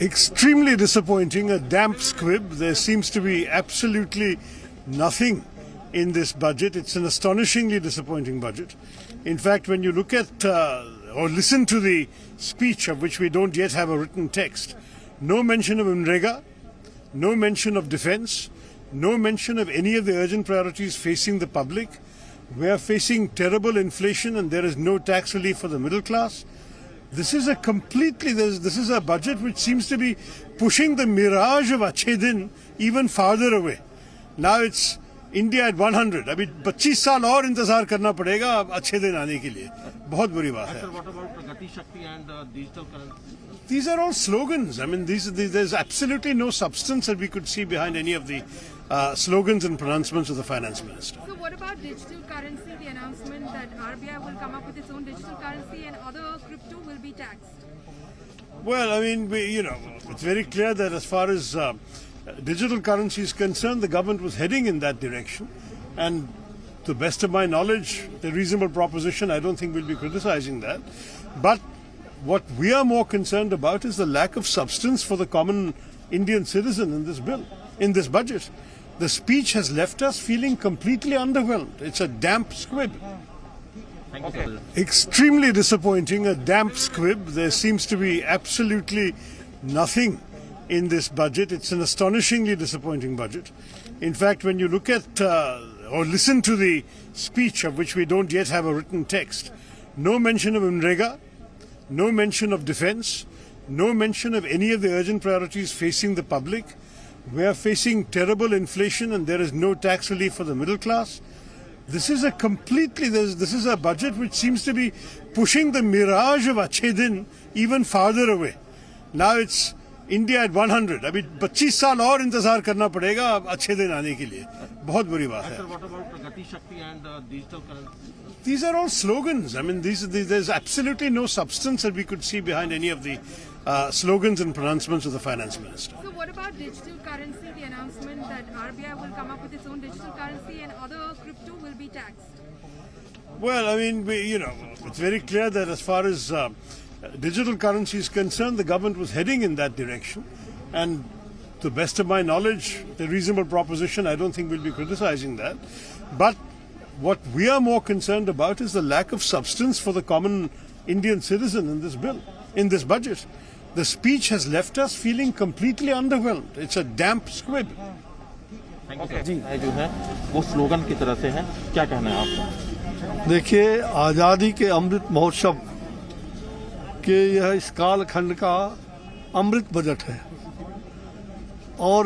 Extremely disappointing, a damp squib. There seems to be absolutely nothing in this budget. It's an astonishingly disappointing budget. In fact, when you look at or listen to the speech, of which we don't yet have a written text, no mention of MNREGA, no mention of defense, no mention of any of the urgent priorities facing the public. We are facing terrible inflation and there is no tax relief for the middle class. This is a this is a budget which seems to be pushing the mirage of Achhe Din even farther away. Now it's India at 100. अभी 25 साल और इंतजार करना पड़ेगा अच्छे दिन आने के लिए. बहुत बुरी बात है. Sir, what about Gati Shakti and digital currency? These are all slogans. I mean, there's absolutely no substance that we could see behind any of the slogans and pronouncements of the finance minister. So what about digital currency, the announcement that RBI will come up with its own digital currency and other crypto will be taxed? Well, I mean, it's very clear that as far as digital currency is concerned, the government was heading in that direction. And to the best of my knowledge, the reasonable proposition, I don't think we'll be criticizing that. But what we are more concerned about is the lack of substance for the common Indian citizen in this bill, in this budget. The speech has left us feeling completely underwhelmed. It's a damp squib. Thank you, sir. Extremely disappointing, a damp squib. There seems to be absolutely nothing in this budget. It's an astonishingly disappointing budget. In fact, when you look at or listen to the speech, of which we don't yet have a written text, no mention of MNREGA, no mention of defense, no mention of any of the urgent priorities facing the public. We are facing terrible inflation and there is no tax relief for the middle class. This is this is a budget which seems to be pushing the mirage of Achhe Din even farther away. Now it's India at 100. अभी 25 साल और इंतजार करना पड़ेगा अच्छे दिन आने के लिए. बहुत बुरी बात है. Sir, what about Gati Shakti and digital currency? These are all slogans. I mean, there's absolutely no substance that we could see behind any of the slogans and pronouncements of the finance minister. So what about digital currency, the announcement that RBI will come up with its own digital currency and other crypto will be taxed? Well, I mean, it's very clear that as far as digital currency is concerned, the government was heading in that direction. And to the best of my knowledge, the reasonable proposition, I don't think we'll be criticizing that. But what we are more concerned about is the lack of substance for the common Indian citizen in this bill, in this budget. The speech has left us feeling completely underwhelmed. It's a damp squib. जी जो है वो slogan की तरह से है, क्या कहना है आपका? देखिए, आज़ादी के अमृत महोत्सव के यह इस कालखंड का अमृत बजट है और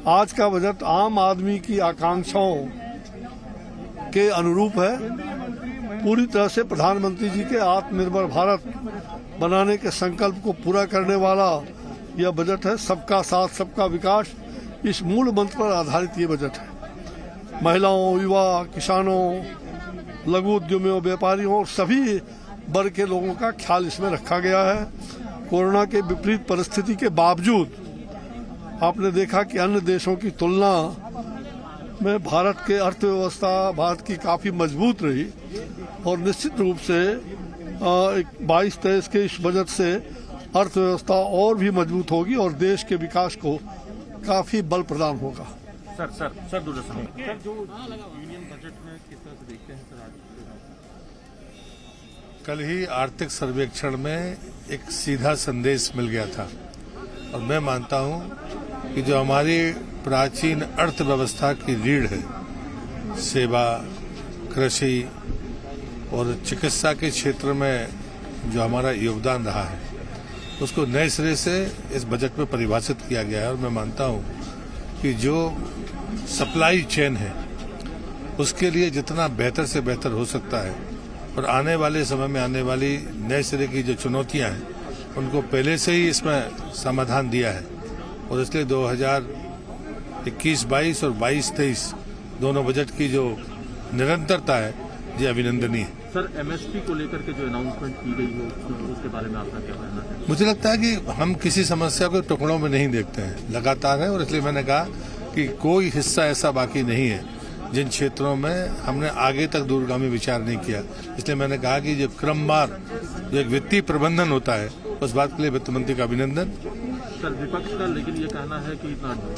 आज का बजट आम आदमी की आकांक्षाओं के अनुरूप है. पूरी तरह से प्रधानमंत्री जी के आत्मनिर्भर भारत बनाने के संकल्प को पूरा करने वाला यह बजट है. सबका साथ सबका विकास, इस मूल मंत्र पर आधारित ये बजट है. महिलाओं, युवा, किसानों, लघु उद्यमियों, व्यापारियों और सभी वर्ग के लोगों का ख्याल इसमें रखा गया है. कोरोना के विपरीत परिस्थिति के बावजूद आपने देखा कि अन्य देशों की तुलना में भारत के अर्थव्यवस्था भारत की काफ़ी मजबूत रही और निश्चित रूप से 22-23 के इस बजट से अर्थव्यवस्था और भी मजबूत होगी और देश के विकास को काफ़ी बल प्रदान होगा. सर दूरदर्शन सर जो यूनियन बजट में किस तरह से देखते हैं सर आज? कल ही आर्थिक सर्वेक्षण में एक सीधा संदेश मिल गया था और मैं मानता हूं कि जो हमारी प्राचीन अर्थव्यवस्था की रीढ़ है, सेवा, कृषि और चिकित्सा के क्षेत्र में जो हमारा योगदान रहा है, उसको नए सिरे से इस बजट में परिभाषित किया गया है. और मैं मानता हूं कि जो सप्लाई चेन है उसके लिए जितना बेहतर से बेहतर हो सकता है और आने वाले समय में आने वाली नए सिरे की जो चुनौतियां हैं उनको पहले से ही इसमें समाधान दिया है. और इसलिए 2021-22 और 22-23 दोनों बजट की जो निरंतरता है ये अभिनंदनीय है. सर एमएसपी को लेकर के जो अनाउंसमेंट की गई है उसके बारे में आपका क्या कहना है? मुझे लगता है कि हम किसी समस्या को टुकड़ों में नहीं देखते हैं, लगातार है. और इसलिए मैंने कहा कि कोई हिस्सा ऐसा बाकी नहीं है जिन क्षेत्रों में हमने आगे तक दूरगामी विचार नहीं किया. इसलिए मैंने कहा कि जो क्रमवार जो एक वित्तीय प्रबंधन होता है उस बात के लिए वित्त मंत्री का अभिनंदन। सर विपक्ष का लेकिन ये कहना है कि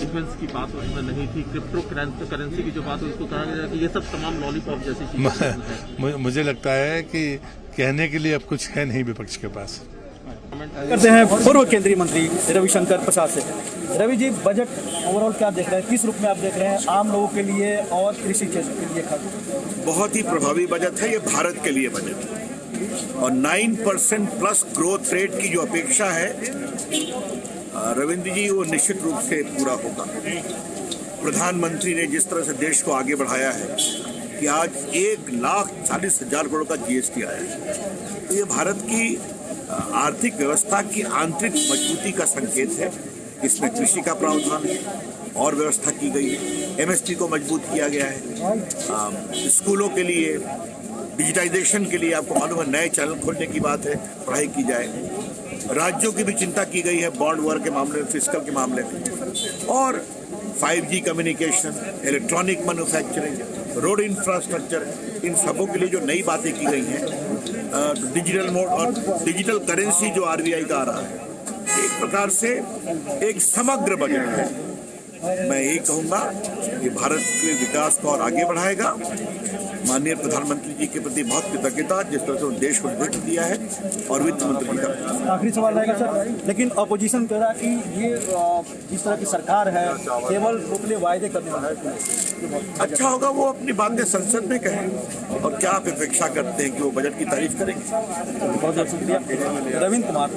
डिफेंस की बात उसमें नहीं थी, क्रिप्टो करेंसी की जो बात है उसको कहा गया कि ये सब तमाम लॉलीपॉप जैसी चीजें। मुझे लगता है कि कहने के लिए अब कुछ है नहीं विपक्ष के पास। करते हैं पूर्व केंद्रीय मंत्री रविशंकर प्रसाद से। रवि जी, बजट ओवरऑल क्या देख रहे हैं, किस रूप में आप देख रहे हैं आम लोगों के लिए और कृषि क्षेत्र के लिए? खास बहुत ही प्रभावी बजट है ये भारत के लिए बजट है और 9% प्लस ग्रोथ रेट की जो अपेक्षा है रविंद्र जी वो निश्चित रूप से पूरा होगा। प्रधानमंत्री ने जिस तरह से देश को आगे बढ़ाया है कि आज 1,40,000 करोड़ का जीएसटी आया है, तो ये भारत की आर्थिक व्यवस्था की आंतरिक मजबूती का संकेत है। इसमें कृषि का प्रावधान है और व्यवस्था की गई है, एमएसपी को मजबूत किया गया है, स्कूलों के लिए डिजिटाइजेशन के लिए आपको मालूम है नए चैनल खोलने की बात है, पढ़ाई की जाए। राज्यों की भी चिंता की गई है बॉन्ड वॉर के मामले में, फिस्कल के मामले में, और 5G communication, electronic manufacturing, road infrastructure, इन सबों के लिए जो नई बातें की गई हैं, डिजिटल मोड और डिजिटल करेंसी जो आरबीआई का आ रहा है, एक प्रकार से एक समग्र बजट है। मैं यही कहूँगा कि भारत के विकास को और आगे बढ़ाएगा। माननीय प्रधानमंत्री जी के प्रति बहुत कृतज्ञता, जिस तरह से देश को नेतृत्व दिया है, और वित्त मंत्री जी का। आखिरी सवाल रहेगा सर, लेकिन अपोजिशन कह रहा है कि ये जिस तरह की सरकार है केवल अपने वायदे करने वाला है। अच्छा होगा वो अपनी बातें संसद में कहें, और क्या आप अपेक्षा करते हैं कि वो बजट की तारीफ करेंगे? बहुत बहुत शुक्रिया। रविंद्र कुमार,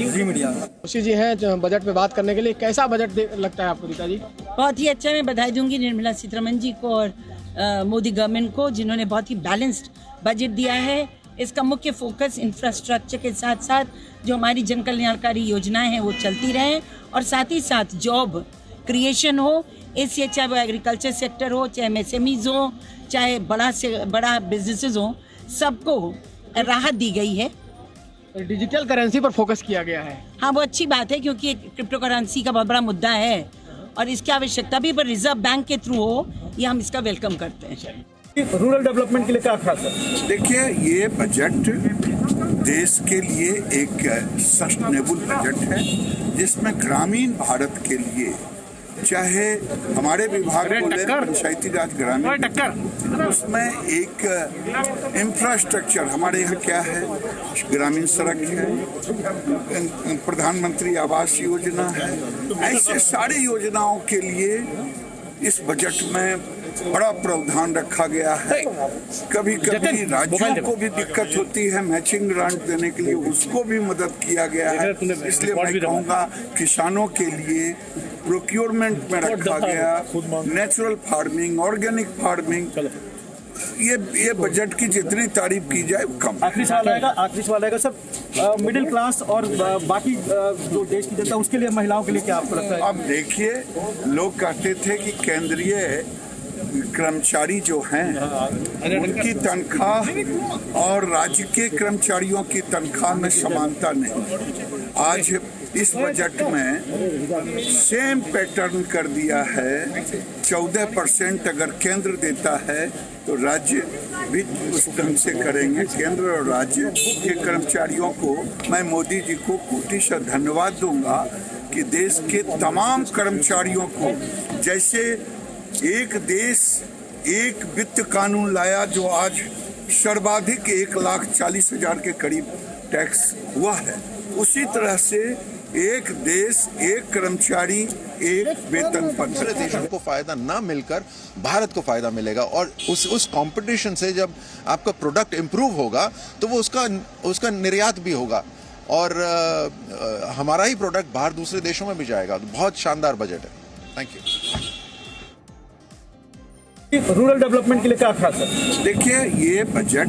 जी मीडिया। खुशी जी हैं बजट पे बात करने के लिए। कैसा बजट लगता है आपको गीता जी? बहुत ही अच्छा। मैं बधाई दूंगी निर्मला सीतारमण जी को और मोदी गवर्नमेंट को, जिन्होंने बहुत ही बैलेंस्ड बजट दिया है। इसका मुख्य फोकस इंफ्रास्ट्रक्चर के साथ साथ जो हमारी जन कल्याणकारी योजनाएं हैं वो चलती रहें, और साथ ही साथ जॉब क्रिएशन हो। इससे चाहे वो एग्रीकल्चर सेक्टर हो, चाहे एमएसएमईज हो, चाहे बड़ा से बड़ा बिजनेसेस हो, सबको राहत दी गई है। डिजिटल करेंसी पर फोकस किया गया है। हाँ, वो अच्छी बात है क्योंकि क्रिप्टो करेंसी का बहुत बड़ा मुद्दा है और इसकी आवश्यकता भी पर रिजर्व बैंक के थ्रू हो, ये हम इसका वेलकम करते हैं। रूरल डेवलपमेंट के लिए क्या खास है? देखिए, ये बजट देश के लिए एक सस्टेनेबल बजट है, जिसमें ग्रामीण भारत के लिए, चाहे हमारे विभाग को ले पंचायती राज ग्रामीण, उसमें एक इंफ्रास्ट्रक्चर हमारे यहाँ क्या है, ग्रामीण सड़क है, प्रधानमंत्री आवास योजना है, ऐसे सारी योजनाओं के लिए इस बजट में बड़ा प्रावधान रखा गया है। कभी कभी राज्यों को भी दिक्कत होती है मैचिंग ग्रांट देने के लिए, उसको भी मदद किया गया है। इसलिए मैं कहूँगा किसानों के लिए प्रोक्योरमेंट में रखा गया, नेचुरल फार्मिंग, ऑर्गेनिक फार्मिंग, ये बजट की जितनी तारीफ की जाए कम। आखिरी सवाल रहेगा सर, मिडिल क्लास और बाकी जो देश की जनता, उसके लिए, महिलाओं के लिए क्या आपको लगता है? अब देखिए, लोग कहते थे कि केंद्रीय कर्मचारी जो हैं उनकी तनख्वाह और राज्य के कर्मचारियों की तनख्वाह में समानता नहीं। आज इस बजट में सेम पैटर्न कर दिया है। 14% अगर केंद्र देता है तो राज्य भी उस ढंग से करेंगे। केंद्र और राज्य के कर्मचारियों को मैं मोदी जी को कोटि धन्यवाद दूंगा कि देश के तमाम कर्मचारियों को, जैसे एक देश एक वित्त कानून लाया जो आज सर्वाधिक 1,40,000 के करीब टैक्स हुआ है, उसी तरह से एक देश एक कर्मचारी एक वेतन पत्र। दूसरे देशों को फायदा ना मिलकर भारत को फायदा मिलेगा, और उस कंपटीशन से जब आपका प्रोडक्ट इंप्रूव होगा तो वो उसका निर्यात भी होगा, और हमारा ही प्रोडक्ट बाहर दूसरे देशों में भी जाएगा। तो बहुत शानदार बजट है। Thank you. रूरल डेवलपमेंट के लिए क्या खास है? देखिए, ये बजट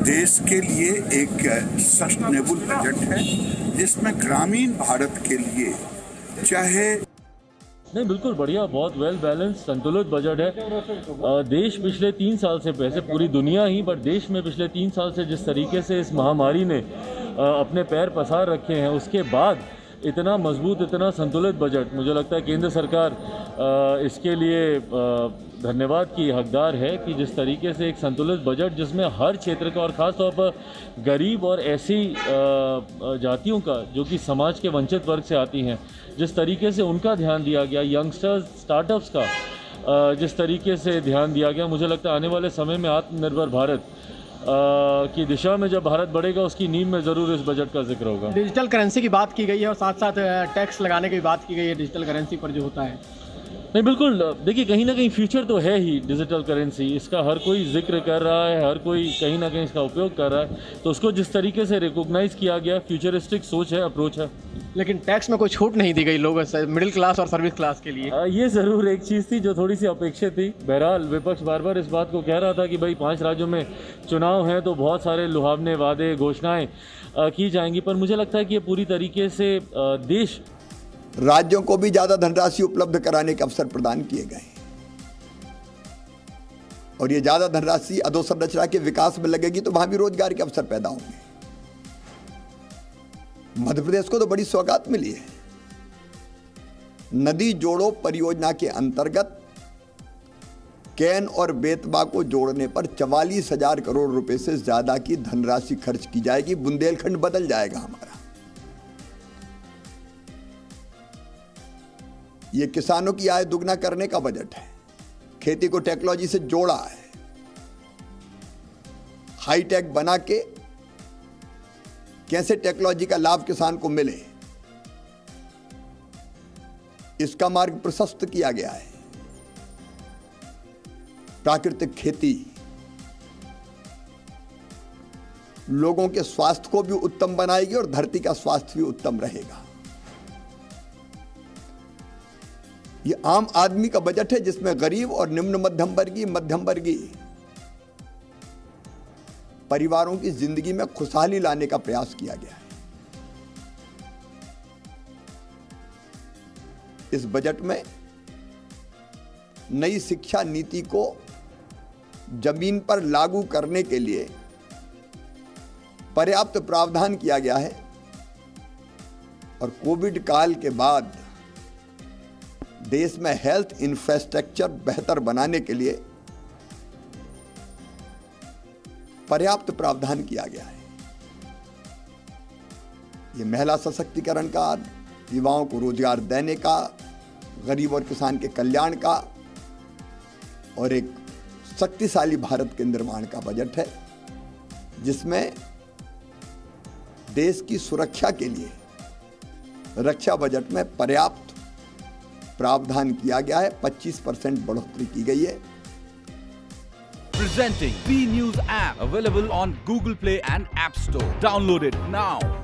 देश के लिए एक सस्टेनेबल बजट है, जिसमें ग्रामीण भारत के लिए, चाहे नहीं, बिल्कुल बढ़िया, बहुत वेल बैलेंस संतुलित बजट है। देश पिछले 3 साल से, वैसे पूरी दुनिया ही, पर देश में पिछले 3 साल से जिस तरीके से इस महामारी ने अपने पैर पसार रखे हैं, उसके बाद इतना मजबूत, इतना संतुलित बजट मुझे लगता है केंद्र सरकार इसके लिए धन्यवाद की हकदार है कि जिस तरीके से एक संतुलित बजट जिसमें हर क्षेत्र का और ख़ास तौर पर गरीब और ऐसी जातियों का जो कि समाज के वंचित वर्ग से आती हैं, जिस तरीके से उनका ध्यान दिया गया, यंगस्टर्स स्टार्टअप्स का जिस तरीके से ध्यान दिया गया, मुझे लगता है आने वाले समय में आत्मनिर्भर भारत की दिशा में जब भारत बढ़ेगा उसकी नींव में ज़रूर इस बजट का जिक्र होगा। डिजिटल करेंसी की बात की गई है और साथ साथ टैक्स लगाने की बात की गई है डिजिटल करेंसी पर जो होता है। नहीं, बिल्कुल, देखिए कहीं ना कहीं फ्यूचर तो है ही डिजिटल करेंसी, इसका हर कोई जिक्र कर रहा है, हर कोई कहीं ना कहीं इसका उपयोग कर रहा है, तो उसको जिस तरीके से रिकॉग्नाइज किया गया, फ्यूचरिस्टिक सोच है, अप्रोच है। लेकिन टैक्स में कोई छूट नहीं दी गई लोगों से, मिडिल क्लास और सर्विस क्लास के लिए। ये ज़रूर एक चीज़ थी जो थोड़ी सी अपेक्षित थी। बहरहाल विपक्ष बार बार इस बात को कह रहा था कि भाई 5 राज्यों में चुनाव हैं तो बहुत सारे लुभावने वादे घोषणाएँ की जाएंगी, पर मुझे लगता है कि ये पूरी तरीके से देश राज्यों को भी ज्यादा धनराशि उपलब्ध कराने के अवसर प्रदान किए गए और ये ज्यादा धनराशि अधोसंरचना के विकास में लगेगी तो वहां भी रोजगार के अवसर पैदा होंगे। मध्य प्रदेश को तो बड़ी सौगात मिली है। नदी जोड़ो परियोजना के अंतर्गत कैन और बेतवा को जोड़ने पर 44,000 करोड़ रुपए से ज्यादा की धनराशि खर्च की जाएगी। बुंदेलखंड बदल जाएगा हमारा। ये किसानों की आय दुगना करने का बजट है। खेती को टेक्नोलॉजी से जोड़ा है, हाईटेक बना के कैसे टेक्नोलॉजी का लाभ किसान को मिले, इसका मार्ग प्रशस्त किया गया है। प्राकृतिक खेती लोगों के स्वास्थ्य को भी उत्तम बनाएगी और धरती का स्वास्थ्य भी उत्तम रहेगा। ये आम आदमी का बजट है जिसमें गरीब और निम्न मध्यम वर्गीय परिवारों की जिंदगी में खुशहाली लाने का प्रयास किया गया है। इस बजट में नई शिक्षा नीति को जमीन पर लागू करने के लिए पर्याप्त प्रावधान किया गया है और कोविड काल के बाद देश में हेल्थ इंफ्रास्ट्रक्चर बेहतर बनाने के लिए पर्याप्त प्रावधान किया गया है। ये महिला सशक्तिकरण का, युवाओं को रोजगार देने का, गरीब और किसान के कल्याण का और एक शक्तिशाली भारत के निर्माण का बजट है, जिसमें देश की सुरक्षा के लिए रक्षा बजट में पर्याप्त प्रावधान किया गया है। 25% बढ़ोतरी की गई है। Presenting B News app available on Google Play and App Store. Download it now.